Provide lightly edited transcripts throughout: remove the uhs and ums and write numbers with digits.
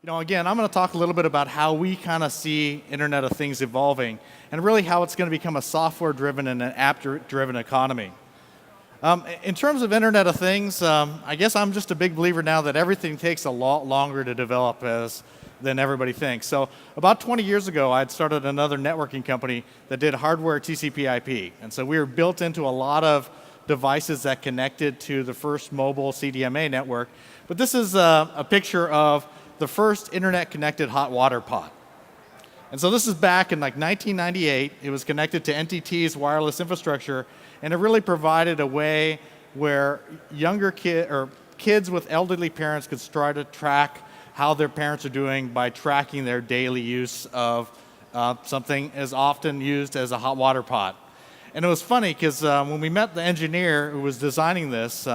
Again, I'm going to talk a little bit about how we kind of see Internet of Things evolving and really how it's going to become a software-driven and an app-driven economy. In terms of Internet of Things, I guess I'm just a big believer now that everything takes a lot longer to develop than everybody thinks. So about 20 years ago, I'd started another networking company that did hardware TCP/IP. And so we were built into a lot of devices that connected to the first mobile CDMA network. But this is a picture of the first internet-connected hot water pot. And so this is back in like 1998. It was connected to NTT's wireless infrastructure, and it really provided a way where kids with elderly parents could start to track how their parents are doing by tracking their daily use of something as often used as a hot water pot. And it was funny because when we met the engineer who was designing this,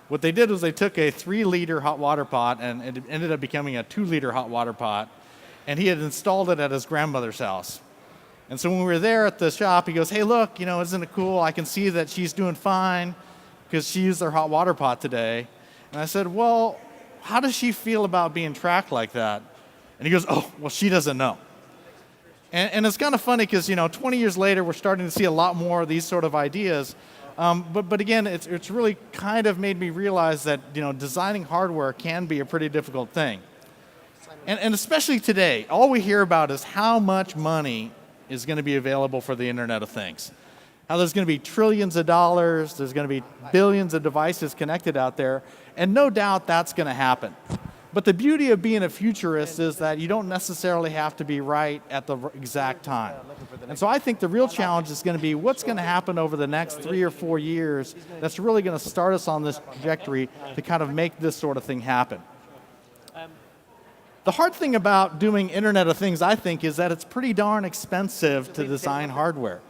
what they did was they took a 3-liter hot water pot, and it ended up becoming a 2-liter hot water pot, and he had installed it at his grandmother's house. And so when we were there at the shop, he goes, "Hey, look, isn't it cool? I can see that she's doing fine because she used their hot water pot today." And I said, "Well, how does she feel about being tracked like that?" And he goes, "Oh, well, she doesn't know." And it's kind of funny because 20 years later, we're starting to see a lot more of these sort of ideas. But again, it's really kind of made me realize that designing hardware can be a pretty difficult thing. And especially today, all we hear about is how much money is going to be available for the Internet of Things. How there's going to be trillions of dollars, there's going to be billions of devices connected out there, and no doubt that's going to happen. But the beauty of being a futurist is that you don't necessarily have to be right at the exact time. And so I think the real challenge is going to be what's going to happen over the next 3 or 4 years that's really going to start us on this trajectory to kind of make this sort of thing happen. The hard thing about doing Internet of Things, I think, is that it's pretty darn expensive to design hardware.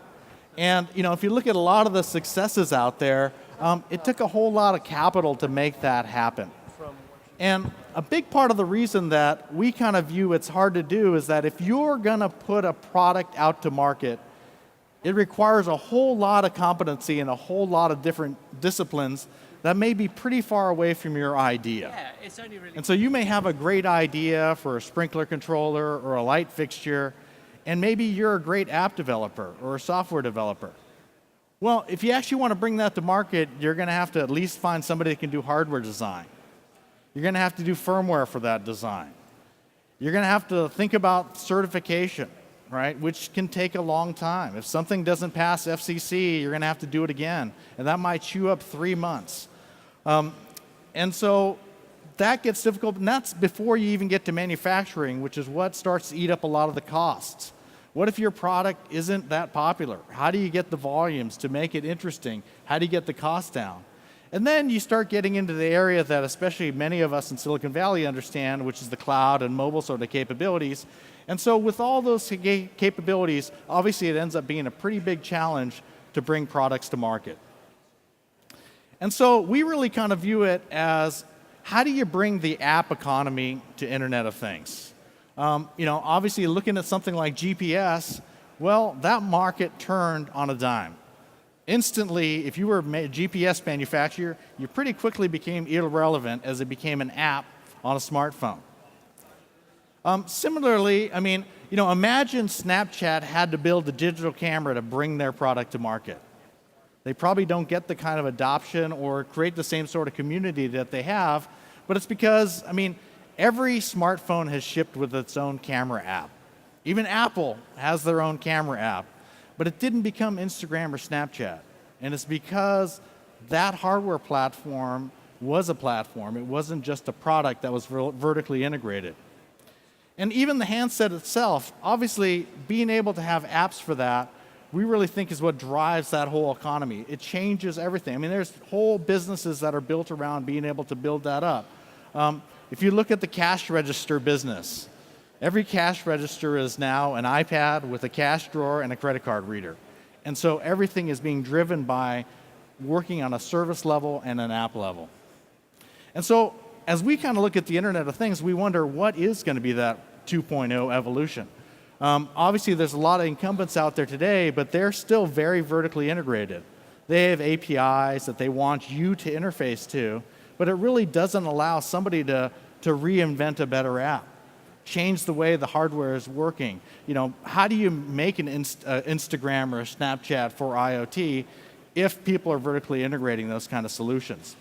And if you look at a lot of the successes out there, it took a whole lot of capital to make that happen. And a big part of the reason that we kind of view it's hard to do is that if you're going to put a product out to market, it requires a whole lot of competency in a whole lot of different disciplines that may be pretty far away from your idea. And so you may have a great idea for a sprinkler controller or a light fixture, and maybe you're a great app developer or a software developer. Well, if you actually want to bring that to market, you're going to have to at least find somebody that can do hardware design. You're going to have to do firmware for that design. You're going to have to think about certification, right, which can take a long time. If something doesn't pass FCC, you're going to have to do it again, and that might chew up 3 months. And so that gets difficult, and that's before you even get to manufacturing, which is what starts to eat up a lot of the costs. What if your product isn't that popular? How do you get the volumes to make it interesting? How do you get the cost down? And then you start getting into the area that especially many of us in Silicon Valley understand, which is the cloud and mobile sort of capabilities. And so with all those capabilities, obviously it ends up being a pretty big challenge to bring products to market. And so we really kind of view it as, how do you bring the app economy to Internet of Things? Obviously looking at something like GPS, well, that market turned on a dime. Instantly, if you were a GPS manufacturer, you pretty quickly became irrelevant as it became an app on a smartphone. Similarly, imagine Snapchat had to build a digital camera to bring their product to market. They probably don't get the kind of adoption or create the same sort of community that they have, but it's because, every smartphone has shipped with its own camera app. Even Apple has their own camera app. But it didn't become Instagram or Snapchat. And it's because that hardware platform was a platform. It wasn't just a product that was vertically integrated. And even the handset itself, obviously being able to have apps for that, we really think is what drives that whole economy. It changes everything. There's whole businesses that are built around being able to build that up. If you look at the cash register business, every cash register is now an iPad with a cash drawer and a credit card reader. And so everything is being driven by working on a service level and an app level. And so as we kind of look at the Internet of Things, we wonder what is going to be that 2.0 evolution. Obviously, there's a lot of incumbents out there today, but they're still very vertically integrated. They have APIs that they want you to interface to, but it really doesn't allow somebody to reinvent a better app. change the way the hardware is working. How do you make an Instagram or a Snapchat for IoT if people are vertically integrating those kind of solutions?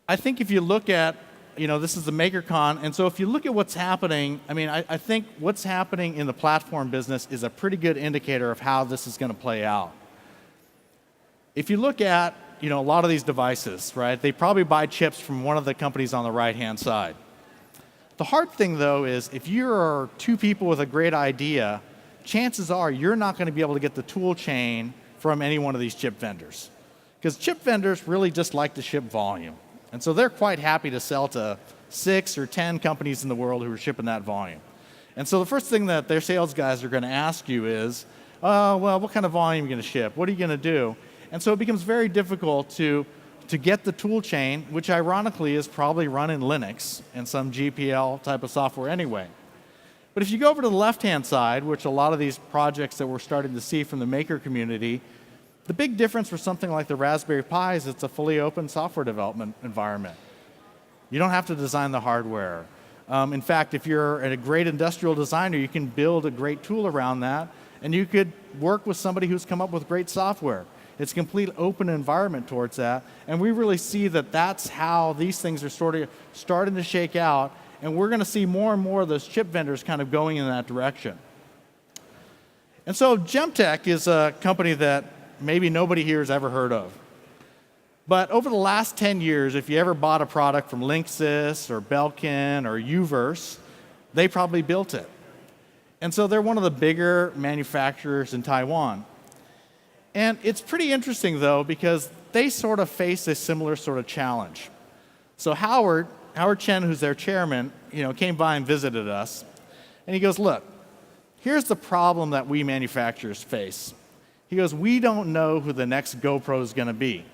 I think if you look at, this is the MakerCon, and so if you look at what's happening, I think what's happening in the platform business is a pretty good indicator of how this is going to play out. If you look at, a lot of these devices, right, they probably buy chips from one of the companies on the right-hand side. The hard thing, though, is if you're two people with a great idea, chances are you're not going to be able to get the tool chain from any one of these chip vendors. Because chip vendors really just like to ship volume. And so they're quite happy to sell to 6 or 10 companies in the world who are shipping that volume. And so the first thing that their sales guys are going to ask you is, well, what kind of volume are you going to ship? What are you going to do? And so it becomes very difficult to get the tool chain, which ironically is probably run in Linux and some GPL type of software anyway. But if you go over to the left-hand side, which a lot of these projects that we're starting to see from the maker community, the big difference for something like the Raspberry Pi is it's a fully open software development environment. You don't have to design the hardware. In fact, if you're a great industrial designer, you can build a great tool around that, and you could work with somebody who's come up with great software. It's a complete open environment towards that, and we really see that that's how these things are sort of starting to shake out, and we're going to see more and more of those chip vendors kind of going in that direction. And so Gemtech is a company that maybe nobody here has ever heard of. But over the last 10 years, if you ever bought a product from Linksys or Belkin or Uverse, they probably built it. And so they're one of the bigger manufacturers in Taiwan. And it's pretty interesting, though, because they sort of face a similar sort of challenge. So Howard Chen, who's their chairman, came by and visited us. And he goes, look, here's the problem that we manufacturers face. He goes, we don't know who the next GoPro is going to be.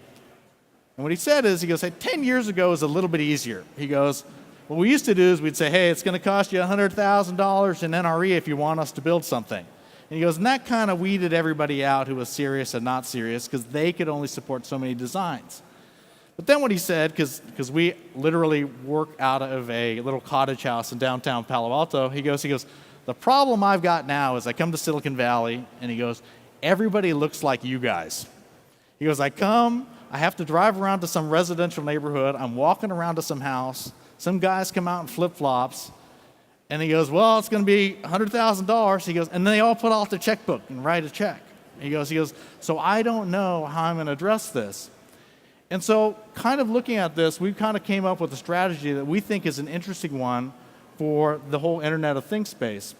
And what he said is, he goes, hey, 10 years ago was a little bit easier. He goes, what we used to do is we'd say, hey, it's going to cost you $100,000 in NRE if you want us to build something. And he goes, and that kind of weeded everybody out who was serious and not serious because they could only support so many designs. But then what he said, because we literally work out of a little cottage house in downtown Palo Alto, he goes, the problem I've got now is I come to Silicon Valley, and he goes, everybody looks like you guys. He goes, I have to drive around to some residential neighborhood, I'm walking around to some house, some guys come out in flip-flops, and he goes, well, it's going to be $100,000. He goes, and then they all put out their checkbook and write a check. He goes, so I don't know how I'm going to address this. And so kind of looking at this, we kind of came up with a strategy that we think is an interesting one for the whole Internet of Things space.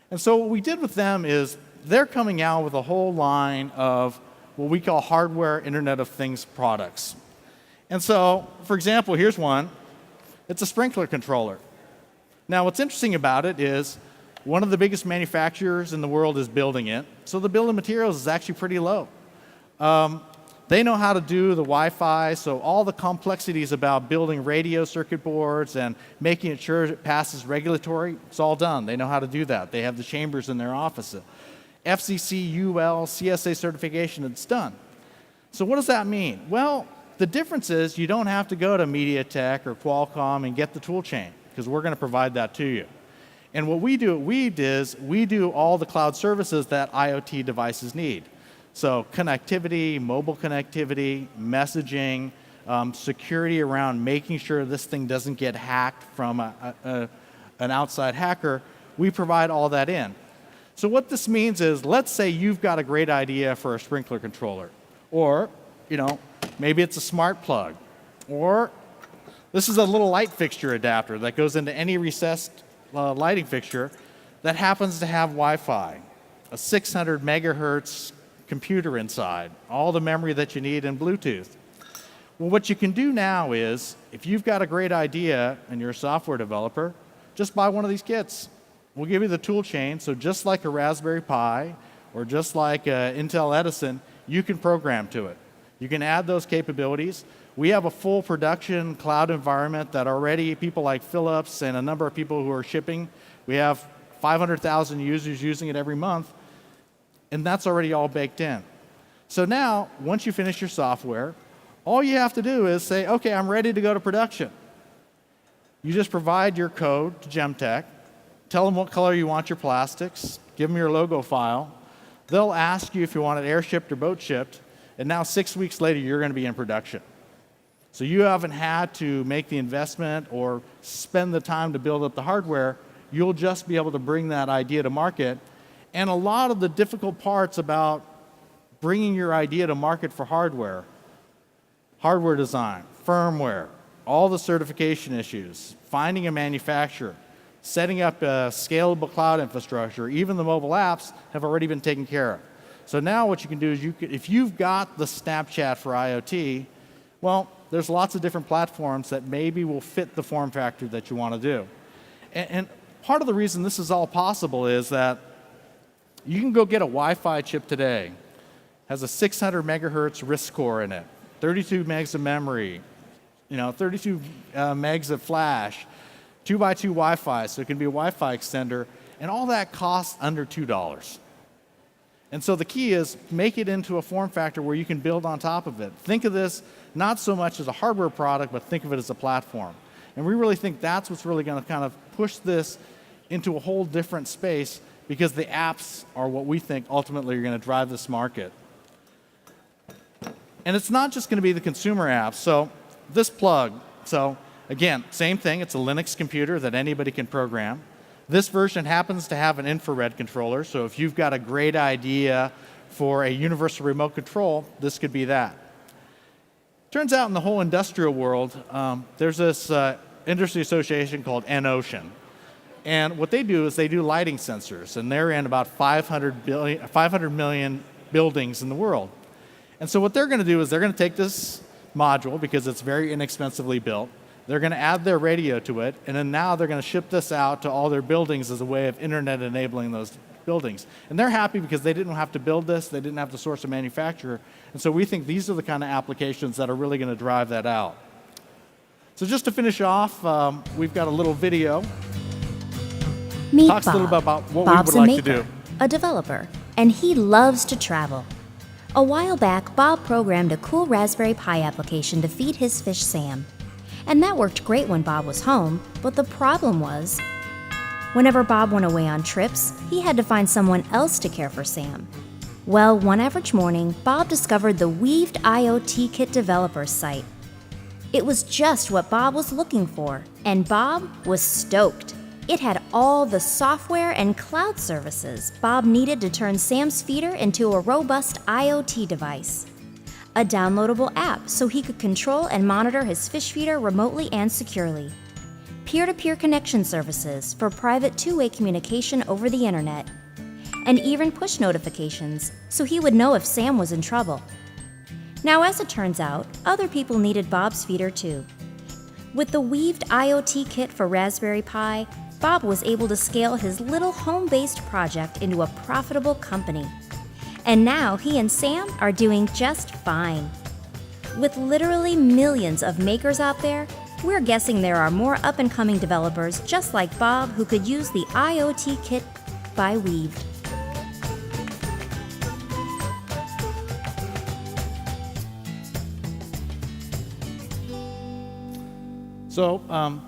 And so what we did with them is they're coming out with a whole line of what we call hardware Internet of Things products. And so, for example, here's one. It's a sprinkler controller. Now, what's interesting about it is one of the biggest manufacturers in the world is building it, so the bill of materials is actually pretty low. They know how to do the Wi-Fi, so all the complexities about building radio circuit boards and making sure it passes regulatory, it's all done. They know how to do that. They have the chambers in their office. FCC, UL, CSA certification, it's done. So what does that mean? Well, the difference is you don't have to go to MediaTek or Qualcomm and get the tool chain, because we're going to provide that to you. And what we do at Weaved is we do all the cloud services that IoT devices need. So connectivity, mobile connectivity, messaging, security around making sure this thing doesn't get hacked from an outside hacker, we provide all that in. So what this means is, let's say you've got a great idea for a sprinkler controller, or maybe it's a smart plug, or this is a little light fixture adapter that goes into any recessed lighting fixture that happens to have Wi-Fi, a 600 megahertz computer inside, all the memory that you need in Bluetooth. Well, what you can do now is, if you've got a great idea and you're a software developer, just buy one of these kits. We'll give you the tool chain, so just like a Raspberry Pi or just like Intel Edison, you can program to it. You can add those capabilities. We have a full production cloud environment that already people like Philips and a number of people who are shipping, we have 500,000 users using it every month, and that's already all baked in. So now, once you finish your software, all you have to do is say, okay, I'm ready to go to production. You just provide your code to Gemtech, tell them what color you want your plastics, give them your logo file. They'll ask you if you want it air shipped or boat shipped, and now 6 weeks later, you're going to be in production. So you haven't had to make the investment or spend the time to build up the hardware. You'll just be able to bring that idea to market. And a lot of the difficult parts about bringing your idea to market for hardware design, firmware, all the certification issues, finding a manufacturer, setting up a scalable cloud infrastructure, even the mobile apps have already been taken care of. So now what you can do is if you've got the Snapchat for IoT, well, there's lots of different platforms that maybe will fit the form factor that you want to do. And part of the reason this is all possible is that you can go get a Wi-Fi chip today, has a 600 megahertz RISC core in it, 32 megs of memory, 32 megs of flash, 2x2 Wi-Fi, so it can be a Wi-Fi extender, and all that costs under $2. And so the key is make it into a form factor where you can build on top of it. Think of this not so much as a hardware product, but think of it as a platform. And we really think that's what's really going to kind of push this into a whole different space, because the apps are what we think ultimately are going to drive this market. And it's not just going to be the consumer apps. So this plug, so again, same thing. It's a Linux computer that anybody can program. This version happens to have an infrared controller, so if you've got a great idea for a universal remote control, this could be that. Turns out in the whole industrial world, there's this industry association called N-Ocean. And what they do is they do lighting sensors, and they're in about 500 million buildings in the world. And so what they're going to do is they're going to take this module, because it's very inexpensively built, they're going to add their radio to it, and then now they're going to ship this out to all their buildings as a way of internet enabling those buildings. And they're happy because they didn't have to build this, they didn't have to source a manufacturer, and so we think these are the kind of applications that are really going to drive that out. So just to finish off, we've got a little video. Meet Talks Bob. a little bit about what Bob's we would a like to maker, do. a developer, and he loves to travel. A while back, Bob programmed a cool Raspberry Pi application to feed his fish Sam. And that worked great when Bob was home, but the problem was, whenever Bob went away on trips, he had to find someone else to care for Sam. Well, one average morning, Bob discovered the Weaved IoT Kit developers site. It was just what Bob was looking for, and Bob was stoked. It had all the software and cloud services Bob needed to turn Sam's feeder into a robust IoT device. A downloadable app so he could control and monitor his fish feeder remotely and securely. Peer-to-peer connection services for private two-way communication over the internet. And even push notifications so he would know if Sam was in trouble. Now, as it turns out, other people needed Bob's feeder too. With the Weaved IoT Kit for Raspberry Pi, Bob was able to scale his little home-based project into a profitable company. And now he and Sam are doing just fine. With literally millions of makers out there, we're guessing there are more up-and-coming developers just like Bob who could use the IoT Kit by Weaved. So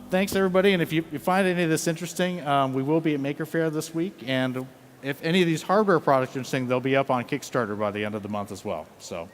thanks, everybody. And if you find any of this interesting, we will be at Maker Faire this week. And if any of these hardware products are interesting, they'll be up on Kickstarter by the end of the month as well. So.